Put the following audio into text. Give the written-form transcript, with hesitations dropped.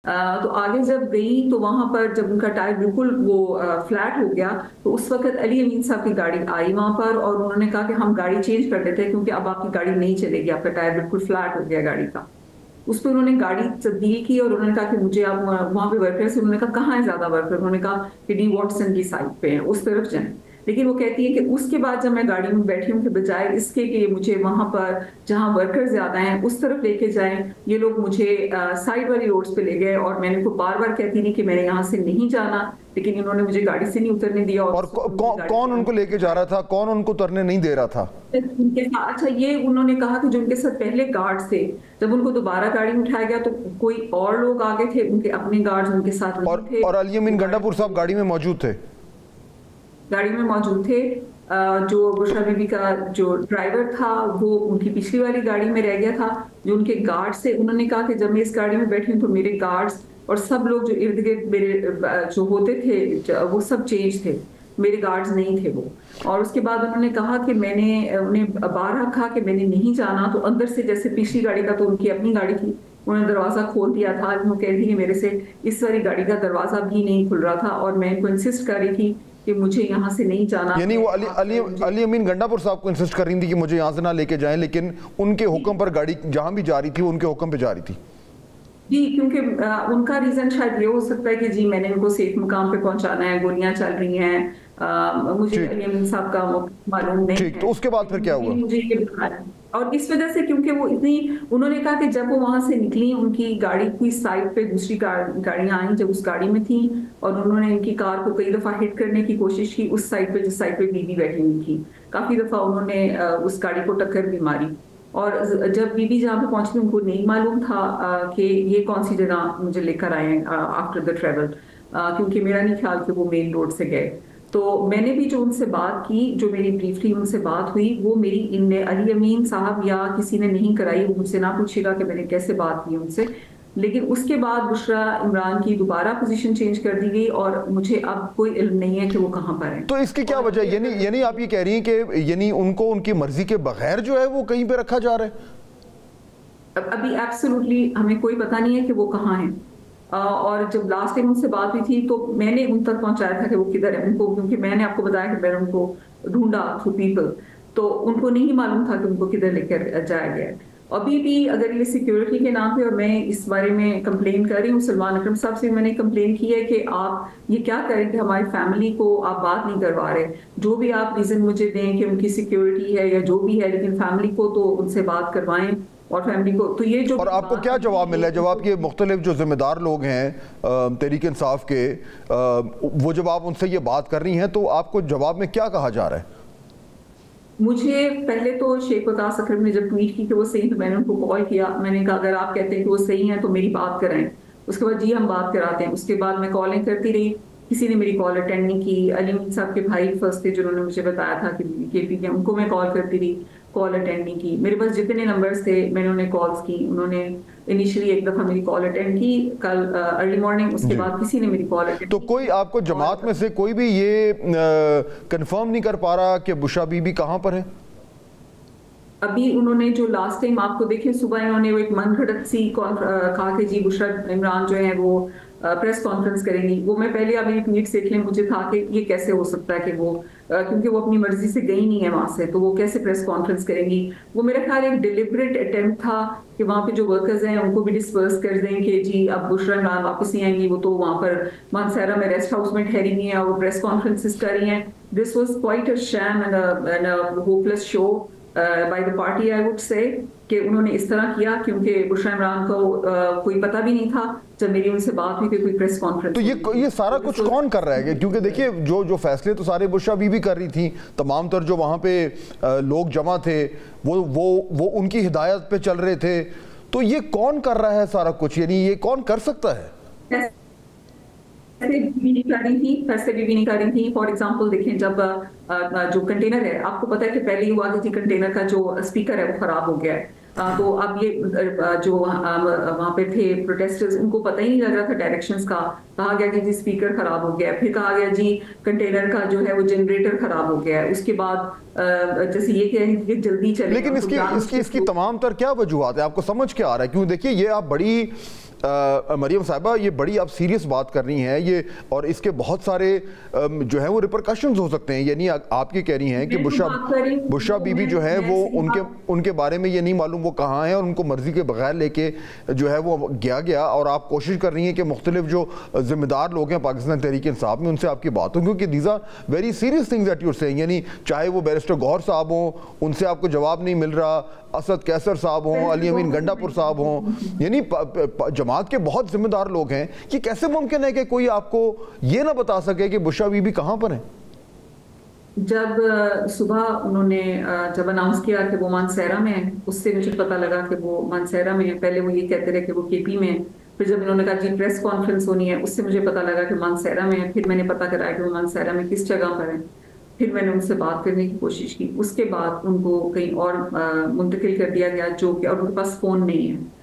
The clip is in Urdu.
تو آگے جب گئی تو وہاں پر جب ان کا ٹائر بالکل وہ فلیٹ ہو گیا تو اس وقت علی امین صاحب کی گاڑی آئی وہاں پر اور انہوں نے کہا کہ ہم گاڑی چینج کر دیتے ہیں کیونکہ اب آپ کی گاڑی نہیں چلے گی، آپ کا ٹائر بالکل فلیٹ ہو گیا گاڑی کا۔ اس پہ انہوں نے گاڑی تبدیل کی اور انہوں نے کہا کہ مجھے آپ وہاں پہ ورکرز، انہوں نے کہا کہاں ہے زیادہ ورکر، انہوں نے کہا کہ ڈی واٹسن کی سائٹ پہ ہیں، اس طرف جائیں۔ لیکن وہ کہتی ہے کہ اس کے بعد جب میں گاڑی میں بیٹھی ہوں کہ بجائے اس کے کہ مجھے وہاں پر جہاں ورکر زیادہ ہیں اس طرف لے کے جائیں، یہ لوگ مجھے سائڈ والی روڈز پہ لے گئے اور میں نے کو بار بار کہتی رہی کہ میں نے یہاں سے نہیں جانا، لیکن انہوں نے مجھے گاڑی سے نہیں اترنے دیا۔ اور کون ان کو لے کے جا رہا تھا، کون ان کو اترنے نہیں دے رہا تھا؟ اچھا، یہ انہوں نے کہا کہ جو ان کے ساتھ پہلے گارڈز تھے، جب ان کو دوبارہ گاڑی میں اٹھایا گیا تو کوئی اور لوگ آگے تھے، ان کے اپنے گارڈز ان کے ساتھ نہیں تھے۔ اور علی امین گنڈا پور صاحب گاڑی میں موجود تھے؟ گاڑی میں موجود تھے۔ جو بشرا بی بی کا جو ڈرائیور تھا وہ ان کی پچھلی والی گاڑی میں رہ گیا تھا۔ جو ان کے گارڈز تھے انہوں نے کہا کہ جب میں اس گاڑی میں بیٹھی ہوں تو میرے گارڈز اور سب لوگ جو ارد گرد میرے جو ہوتے تھے وہ سب چینج تھے، میرے گارڈز نہیں تھے وہ۔ اور اس کے بعد انہوں نے کہا کہ میں نے انہیں بارہا کہا کہ میں نے نہیں جانا، تو اندر سے جیسے پچھلی گاڑی کا تو ان کی اپنی گاڑی تھی، انہوں نے دروازہ کھول دیا تھا۔ وہ کہہ رہی ہے میرے سے اس والی گاڑی کا دروازہ بھی نہیں کھل رہا تھا اور میں ان کو انسسٹ کر رہی تھی کہ مجھے یہاں سے نہیں جانا۔ یعنی وہ علی امین گنڈا پور صاحب کو انسسٹ کر رہی تھی کہ مجھے یہاں سے نہ لے کے جائیں، لیکن ان کے حکم پر گاڑی جہاں بھی جا رہی تھی وہ ان کے حکم پہ جا رہی تھی؟ جی، کیونکہ ان کا ریزن شاید یہ ہو سکتا ہے کہ جی میں نے ان کو سیف مقام پہ پہنچانا ہے، گولیاں چل رہی ہیں، مجھے علی امین صاحب کا معلوم نہیں ہے۔ ٹھیک، تو اس کے بعد پھر کیا ہوا؟ مجھے یہ بتایا اور اس وجہ سے کیونکہ وہ اتنی، انہوں نے کہا کہ جب وہ وہاں سے نکلی ان کی گاڑی کی سائڈ پہ دوسری گاڑیاں آئیں جب اس گاڑی میں تھیں، اور انہوں نے ان کی کار کو کئی دفعہ ہٹ کرنے کی کوشش کی اس سائڈ پہ جس سائڈ پہ بی بی بیٹھی ہوئی تھی، کافی دفعہ انہوں نے اس گاڑی کو ٹکر بھی ماری۔ اور جب بی بی جہاں پہ پہنچی ان کو نہیں معلوم تھا کہ یہ کون سی جگہ مجھے لے کر آئے ہیں آفٹر دا ٹریول، کیونکہ میرا نہیں خیال کہ وہ مین روڈ سے گئے۔ تو میں نے بھی جو ان سے بات کی، جو میری بریفلی ان سے بات ہوئی، وہ میری ان نے علی امین صاحب یا کسی نے نہیں کرائی، وہ مجھ سے نہ پوچھے گا کہ میں نے کیسے بات کی ان سے۔ لیکن اس کے بعد بشرا عمران کی دوبارہ پوزیشن چینج کر دی گئی اور مجھے اب کوئی علم نہیں ہے کہ وہ کہاں پر ہیں۔ تو اس کی کیا وجہ ہے؟ یعنی آپ یہ کہہ رہی ہیں کہ یعنی ان کو ان کی مرضی کے بغیر جو ہے وہ کہیں پہ رکھا جا رہا ہے؟ ابھی ایبسولوٹلی ہمیں کوئی پتہ نہیں ہے کہ وہ کہاں ہیں۔ اور جب لاسٹ ٹائم ان سے بات ہوئی تھی تو میں نے ان تک پہنچایا تھا کہ وہ کدھر ہے ان کو، کیونکہ میں نے آپ کو بتایا کہ میں نے ان کو ڈھونڈا تھرو پیپل، تو ان کو نہیں معلوم تھا کہ ان کو کدھر لے کر جایا گیا ہے۔ ابھی بھی اگر یہ سیکیورٹی کے نام پہ، اور میں اس بارے میں کمپلین کر رہی ہوں سلمان اکرم صاحب سے، میں نے کمپلین کی ہے کہ آپ یہ کیا کریں کہ ہماری فیملی کو آپ بات نہیں کروا رہے، جو بھی آپ ریزن مجھے دیں کہ ان کی سیکیورٹی ہے یا جو بھی ہے، لیکن فیملی کو تو ان سے بات کروائیں اور فیملی کو تو یہ جو۔ اور آپ کو کیا جواب ملا ہے جب آپ کے مختلف جو ذمہ دار لوگ ہیں تحریک انصاف کے، وہ جب آپ ان سے یہ بات کر رہی ہیں تو آپ کو جواب میں کیا کہا جا رہا ہے؟ مجھے پہلے تو شیخ وقاص اکرم نے جب ٹویٹ کی کہ وہ صحیح، تو میں نے ان کو کال کیا، میں نے کہا اگر آپ کہتے ہیں کہ وہ صحیح ہیں تو میری بات کرائیں۔ اس کے بعد جی ہم بات کراتے ہیں۔ اس کے بعد میں کالیں کرتی رہی، کسی نے میری کال اٹینڈ نہیں کی۔ علی امین صاحب کے بھائی فرسٹ تھے جنہوں نے مجھے بتایا تھا کہ کے پی کے، ان کو میں کال کرتی رہی، کال اٹینڈ نہیں کی۔ میرے پاس جتنے نمبرز تھے میں نے انہیں کالز کی، انہوں نے انیشلی ایک دفعہ میری کال اٹینڈ کی کل ارلی مارننگ، اس کے بعد کسی نے میری کال اٹینڈ۔ تو کوئی آپ کو جماعت میں سے کوئی بھی یہ کنفرم نہیں کر پا رہا کہ بشرا بی بی کہاں پر ہے؟ ابھی انہوں نے جو لاسٹ ٹائم آپ کو دیکھیں صبح انہوں نے وہ ایک من گھڑت سی کہا کہ جی بشرا عمران جو ہے وہ پریس کانفرنس کریں گی۔ وہ میں پہلے آپ میری ٹویٹس دیکھ لیں، مجھے تھا کہ یہ کیسے ہو سکتا ہے کہ وہ، کیونکہ وہ اپنی مرضی سے گئی نہیں ہے وہاں سے، تو وہ کیسے پریس کانفرنس کریں گی۔ وہ میرا خیال ایک ڈیلیبریٹ اٹیمپٹ تھا کہ وہاں پہ جو ورکرز ہیں ان کو بھی ڈسپرس کر دیں کہ جی اب بشرا عمران واپس نہیں آئیں گی، وہ تو وہاں پر مانسہرہ میں ریسٹ ہاؤس میں ٹھہری ہوئی ہیں اور وہ پریس کانفرنسز کر رہی ہیں۔ This was quite a shame and a hopeless show by the party I would say، کہ انہوں نے اس طرح کیا کیونکہ بشرا عمران کو کوئی پتہ بھی نہیں تھا جب میری ان سے بات ہوئی کہ کوئی پریس کانفرنس۔ تو یہ سارا کچھ کون کر رہا ہے؟ کیونکہ دیکھیے جو فیصلے تو سارے بشرا بی بی کر رہی تھیں، تمام تر جو وہاں پہ لوگ جمع تھے وہ ان کی ہدایت پہ چل رہے تھے، تو یہ کون کر رہا ہے سارا کچھ؟ یعنی یہ کون کر سکتا ہے؟ فیصلے بھی نہیں کر رہی تھی۔ فار ایگزامپل دیکھیں، جب جو کنٹینر ہے، آپ کو پتا ہے کہ پہلے ہی ہوا کہ کنٹینر کا جو اسپیکر ہے وہ خراب ہو گیا ہے، تو اب یہ جو وہاں پہ تھے پروٹیسٹرز، ان کو پتہ ہی نہیں لگ رہا تھا ڈائریکشنز کا، کہا گیا کہ جی اسپیکر خراب ہو گیا ہے، پھر کہا گیا جی کنٹینر کا جو ہے وہ جنریٹر خراب ہو گیا ہے، اس کے بعد جیسے یہ کہہ رہی تھی کہ جلدی چلے۔ لیکن اس کی تمام تر کیا وجوہات ہے؟ آپ کو سمجھ کیا آ رہا ہے؟ کیوں دیکھیے یہ آپ بڑی مریم صاحبہ یہ بڑی آپ سیریس بات کر رہی ہیں یہ، اور اس کے بہت سارے جو ہیں وہ ریپرکشنز ہو سکتے ہیں، یعنی آپ یہ کہہ رہی ہیں کہ بشرا بی بی جو ہے وہ ان کے بارے میں یہ نہیں معلوم وہ کہاں ہیں، اور ان کو مرضی کے بغیر لے کے جو ہے وہ گیا، اور آپ کوشش کر رہی ہیں کہ مختلف جو ذمہ دار لوگ ہیں پاکستان تحریک انصاف میں ان سے آپ کی بات ہو، کیونکہ these are very serious things that you are seeing, یعنی چاہے وہ بیرسٹر گوہر صاحب ہوں ان سے آپ کو جواب نہیں مل رہا، اسد کیسر صاحب ہوں، علی امین گنڈا پور صاحب ہوں، یعنی جماعت کے بہت ذمہ دار لوگ ہیں، یہ کیسے ممکن ہے کہ کوئی آپ کو یہ نہ بتا سکے کہ بشرا بی بی کہاں پر ہیں؟ جب صبح انہوں نے جب اناؤنس کیا کہ وہ مانسہرہ میں ہیں، اس سے مجھے پتہ لگا کہ وہ مانسہرہ میں ہیں۔ پہلے وہ یہ کہتے رہے کہ وہ کے پی میں ہیں، پھر جب انہوں نے کہا جی پریس کانفرنس ہونی ہے، اس سے مجھے پتہ لگا کہ مانسہرہ میں ہیں۔ پھر میں نے پتہ کرایا کہ وہ مانسہرہ میں کس جگہ پر ہیں، پھر میں نے ان سے بات کرنے کی کوشش کی، اس کے بعد ان کو کہیں اور منتقل کر دیا گیا جو کہ، اور ان کے پاس فون نہیں ہے۔